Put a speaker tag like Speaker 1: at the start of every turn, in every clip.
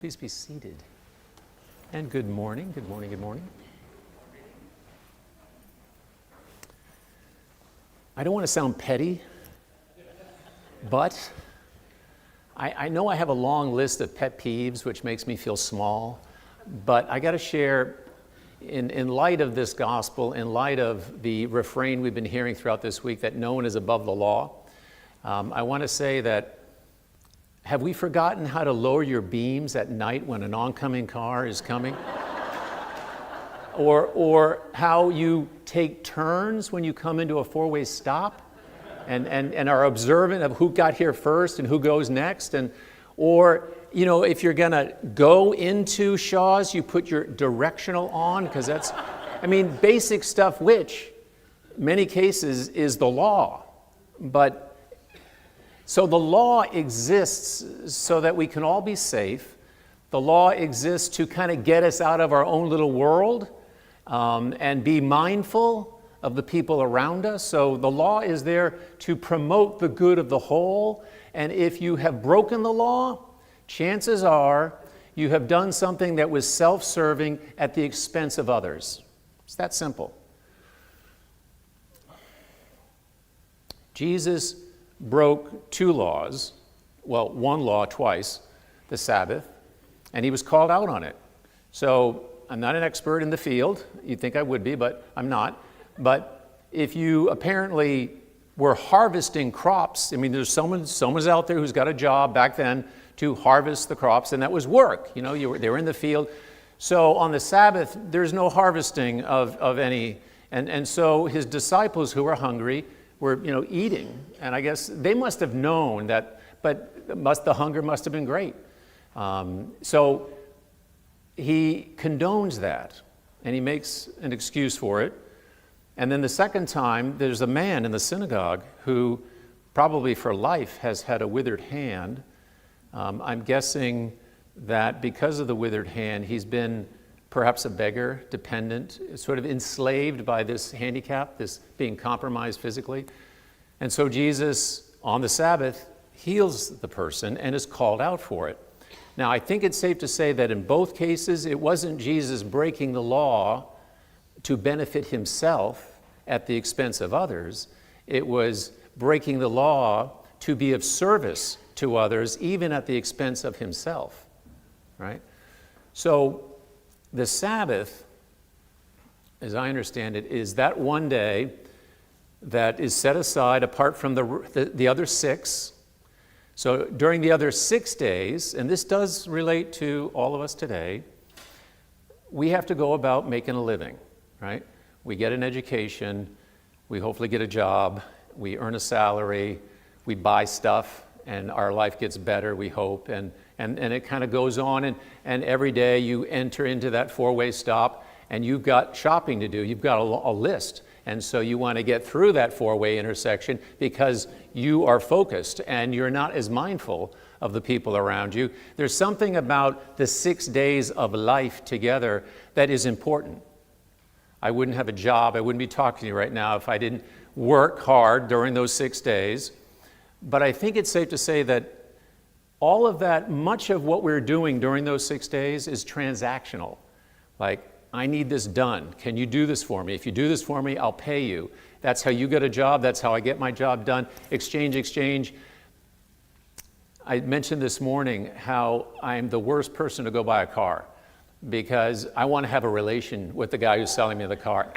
Speaker 1: Please be seated. And good morning, good morning, good morning. I don't want to sound petty, but I know I have a long list of pet peeves, which makes me feel small, but I got to share, in light of this gospel, in light of the refrain we've been hearing throughout this week that no one is above the law, I want to say that have we forgotten how to lower your beams at night when an oncoming car is coming? or how you take turns when you come into a four-way stop and are observant of who got here first and who goes next? Or if you're gonna go into Shaw's, you put your directional on, because that's, basic stuff, which many cases is the law. So the law exists so that we can all be safe. The law exists to kind of get us out of our own little world and be mindful of the people around us. So the law is there to promote the good of the whole. And if you have broken the law, chances are you have done something that was self-serving at the expense of others. It's that simple. Jesus broke two laws, one law twice, the Sabbath, and he was called out on it. So I'm not an expert in the field. You'd think I would be, but I'm not. But if you apparently were harvesting crops, there's someone's out there who's got a job back then to harvest the crops, and that was work. They were in the field. So on the Sabbath, there's no harvesting of any, and so his disciples who were hungry were eating, and I guess they must have known that, but the hunger must have been great. So he condones that, and he makes an excuse for it. And then the second time, there's a man in the synagogue who probably for life has had a withered hand. I'm guessing that because of the withered hand, he's been perhaps a beggar, dependent, sort of enslaved by this handicap, this being compromised physically. And so Jesus, on the Sabbath, heals the person and is called out for it. Now, I think it's safe to say that in both cases, it wasn't Jesus breaking the law to benefit himself at the expense of others. It was breaking the law to be of service to others, even at the expense of himself, right? So the Sabbath, as I understand it, is that one day that is set aside apart from the other six. So during the other 6 days, and this does relate to all of us today, we have to go about making a living, right? We get an education, we hopefully get a job, we earn a salary, we buy stuff, and our life gets better, we hope, and it kind of goes on, and every day you enter into that four-way stop, and you've got shopping to do, you've got a list, and so you want to get through that four-way intersection because you are focused, and you're not as mindful of the people around you. There's something about the 6 days of life together that is important. I wouldn't have a job, I wouldn't be talking to you right now if I didn't work hard during those 6 days. But I think it's safe to say that all of that, much of what we're doing during those 6 days is transactional. Like, I need this done. Can you do this for me? If you do this for me, I'll pay you. That's how you get a job. That's how I get my job done. Exchange. I mentioned this morning how I'm the worst person to go buy a car because I want to have a relation with the guy who's selling me the car.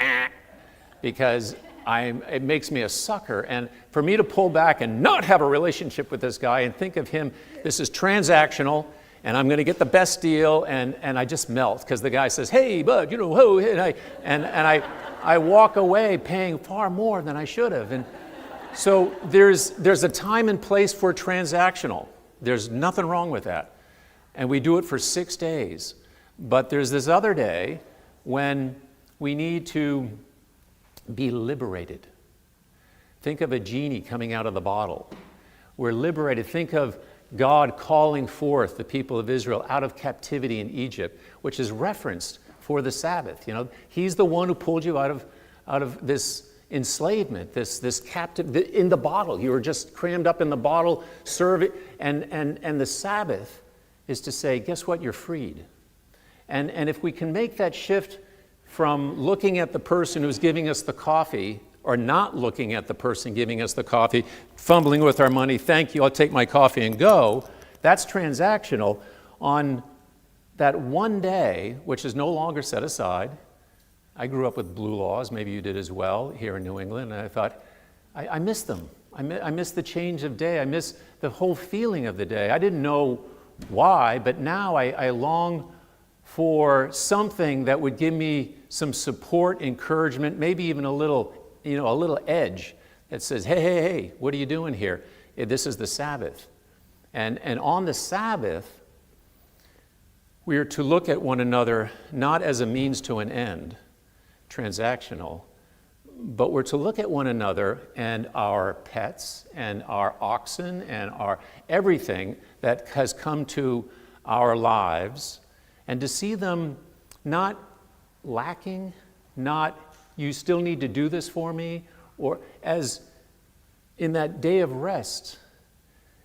Speaker 1: Because it makes me a sucker. And for me to pull back and not have a relationship with this guy and think of him, this is transactional, and I'm going to get the best deal, and I just melt because the guy says, "Hey, bud, and I walk away paying far more than I should have." And so there's a time and place for transactional. There's nothing wrong with that, and we do it for 6 days. But there's this other day when we need to be liberated. Think of a genie coming out of the bottle. We're liberated. Think of God calling forth the people of Israel out of captivity in Egypt, which is referenced for the Sabbath. He's the one who pulled you out of this enslavement, this captive in the bottle. You were just crammed up in the bottle, serve it, and the Sabbath is to say, guess what, you're freed. And if we can make that shift from looking at the person who's giving us the coffee, or not looking at the person giving us the coffee, fumbling with our money, thank you, I'll take my coffee and go, that's transactional. On that one day, which is no longer set aside, I grew up with blue laws, maybe you did as well here in New England, and I thought, I miss them. I miss the change of day. I miss the whole feeling of the day. I didn't know why, but now I long for something that would give me some support, encouragement, maybe even a little edge that says, hey, what are you doing here? This is the Sabbath. And on the Sabbath, we are to look at one another not as a means to an end, transactional, but we're to look at one another and our pets and our oxen and our everything that has come to our lives, and to see them not lacking, not, you still need to do this for me, or as in that day of rest,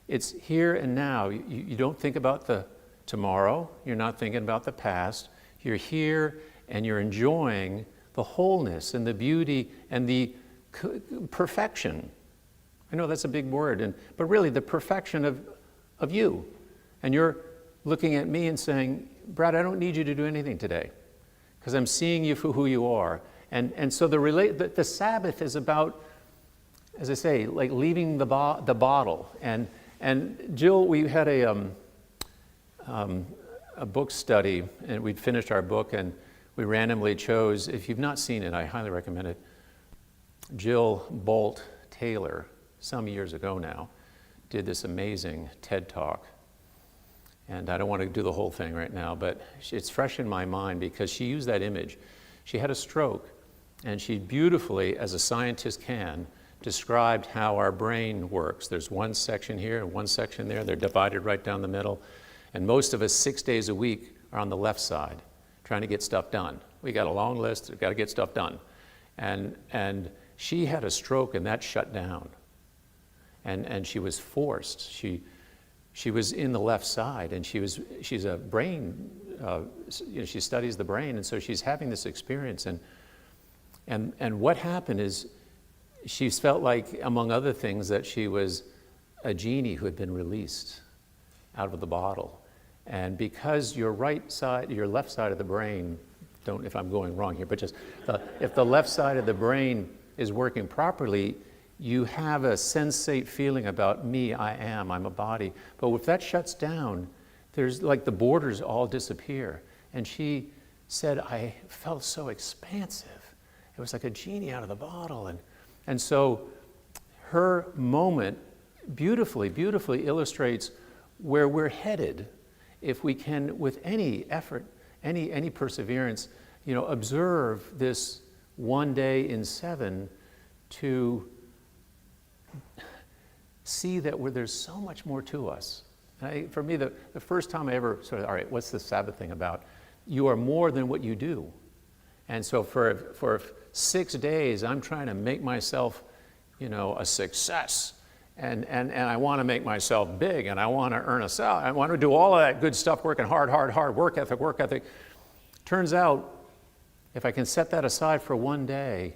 Speaker 1: it's here and now. You don't think about the tomorrow, you're not thinking about the past, you're here and you're enjoying the wholeness and the beauty and the perfection. I know that's a big word, but really the perfection of you. And you're looking at me and saying, Brad, I don't need you to do anything today because I'm seeing you for who you are. And so the Sabbath is about, as I say, like leaving the bottle. And Jill, we had a book study, and we'd finished our book, and we randomly chose, if you've not seen it, I highly recommend it, Jill Bolt Taylor, some years ago now, did this amazing TED Talk. And I don't want to do the whole thing right now, but it's fresh in my mind because she used that image. She had a stroke, and she beautifully, as a scientist can, described how our brain works. There's one section here and one section there. They're divided right down the middle. And most of us 6 days a week are on the left side, trying to get stuff done. We got a long list, we've got to get stuff done. And she had a stroke and that shut down. And she was forced. She was in the left side, and she's a brain, she studies the brain, and so she's having this experience. And what happened is she felt like, among other things, that she was a genie who had been released out of the bottle. And because your left side of the brain, if I'm going wrong here, but just if the left side of the brain is working properly, you have a sensate feeling about me, I'm a body. But if that shuts down, there's like the borders all disappear. And she said, I felt so expansive. It was like a genie out of the bottle. And so her moment beautifully illustrates where we're headed if we can, with any effort, any perseverance, observe this one day in 7 to see that there's so much more to us. For me, the first time I ever sort of, all right, what's the Sabbath thing about? You are more than what you do. And so for 6 days, I'm trying to make myself, a success. And I want to make myself big, and I want to earn a salary. I want to do all of that good stuff, working hard, work ethic. Turns out, if I can set that aside for one day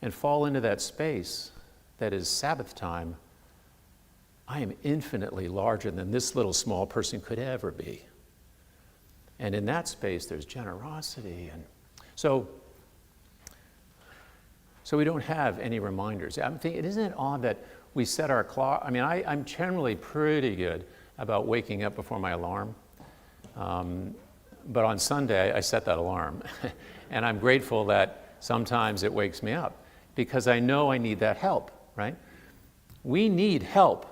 Speaker 1: and fall into that space that is Sabbath time, I am infinitely larger than this little small person could ever be. And in that space, there's generosity. And so we don't have any reminders. I'm thinking, isn't it odd that we set our clock? I mean, I'm generally pretty good about waking up before my alarm. But on Sunday, I set that alarm. And I'm grateful that sometimes it wakes me up because I know I need that help, right? We need help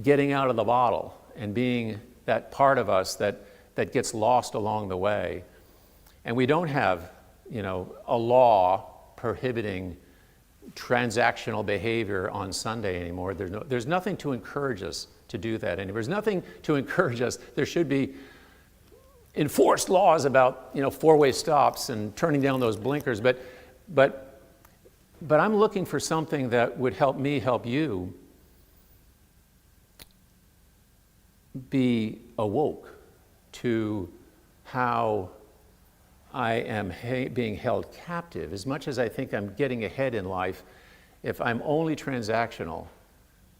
Speaker 1: getting out of the bottle and being that part of us that gets lost along the way. And we don't have, a law prohibiting transactional behavior on Sunday anymore. There's nothing to encourage us to do that anymore. There's nothing to encourage us. There should be enforced laws about, four-way stops and turning down those blinkers. But I'm looking for something that would help me help you be awoke to how I am being held captive. As much as I think I'm getting ahead in life, if I'm only transactional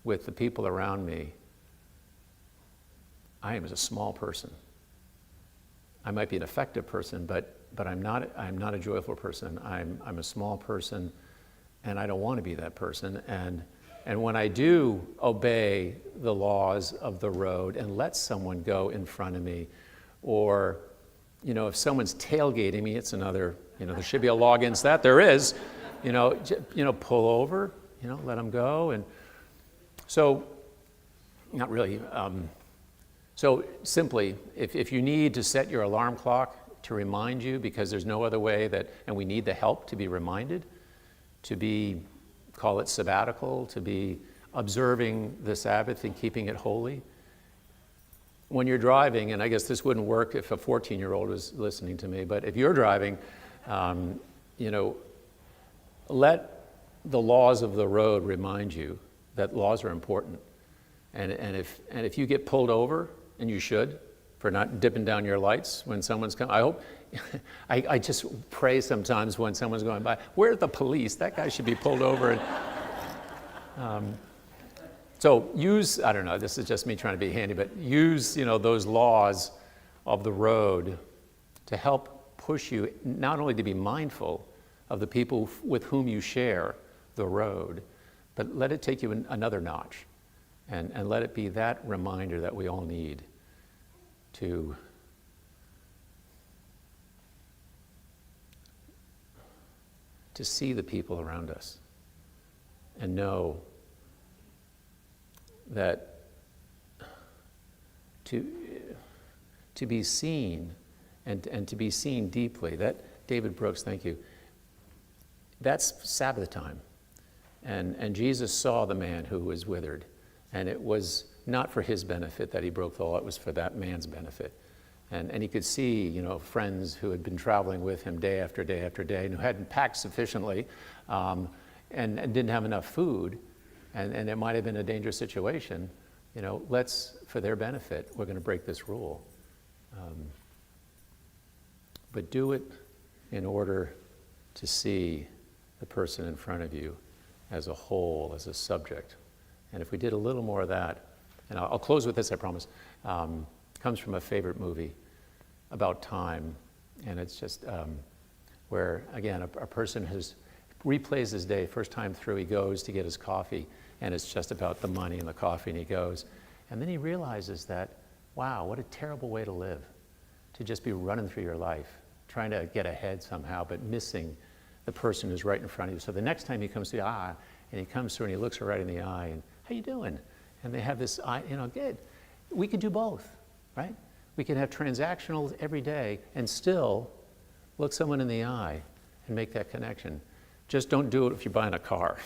Speaker 1: with the people around me, I am a small person. I might be an effective person, but I'm not a joyful person. I'm a small person, and I don't want to be that person. And when I do obey the laws of the road and let someone go in front of me, or if someone's tailgating me, it's another, there should be a law against that. There is, pull over, let them go. And so, not really. So simply, if you need to set your alarm clock to remind you, because there's no other way and we need the help to be reminded, to be, call it sabbatical, to be observing the Sabbath and keeping it holy. When you're driving, and I guess this wouldn't work if a 14-year-old was listening to me, but if you're driving, let the laws of the road remind you that laws are important. And if you get pulled over, and you should, for not dipping down your lights when someone's coming, I hope, I just pray sometimes when someone's going by, where's the police? That guy should be pulled over. So use, I don't know, this is just me trying to be handy, but use, those laws of the road to help push you not only to be mindful of the people with whom you share the road, but let it take you another notch, and let it be that reminder that we all need to see the people around us and know that to be seen and to be seen deeply, that David Brooks, thank you, that's Sabbath time. And Jesus saw the man who was withered, and it was not for his benefit that he broke the law, it was for that man's benefit. And he could see, friends who had been traveling with him day after day after day and who hadn't packed sufficiently and didn't have enough food, and it might have been a dangerous situation. Let's, for their benefit, we're going to break this rule. But do it in order to see the person in front of you as a whole, as a subject. And if we did a little more of that, and I'll close with this, I promise, comes from a favorite movie about time, and it's just where, again, a person replays his day. First time through, he goes to get his coffee, and it's just about the money and the coffee, and he goes. And then he realizes that, wow, what a terrible way to live, to just be running through your life, trying to get ahead somehow, but missing the person who's right in front of you. So the next time he comes to the eye, and he comes through and he looks her right in the eye, and how you doing? And they have this, good. We could do both, right? We can have transactional every day and still look someone in the eye and make that connection. Just don't do it if you're buying a car.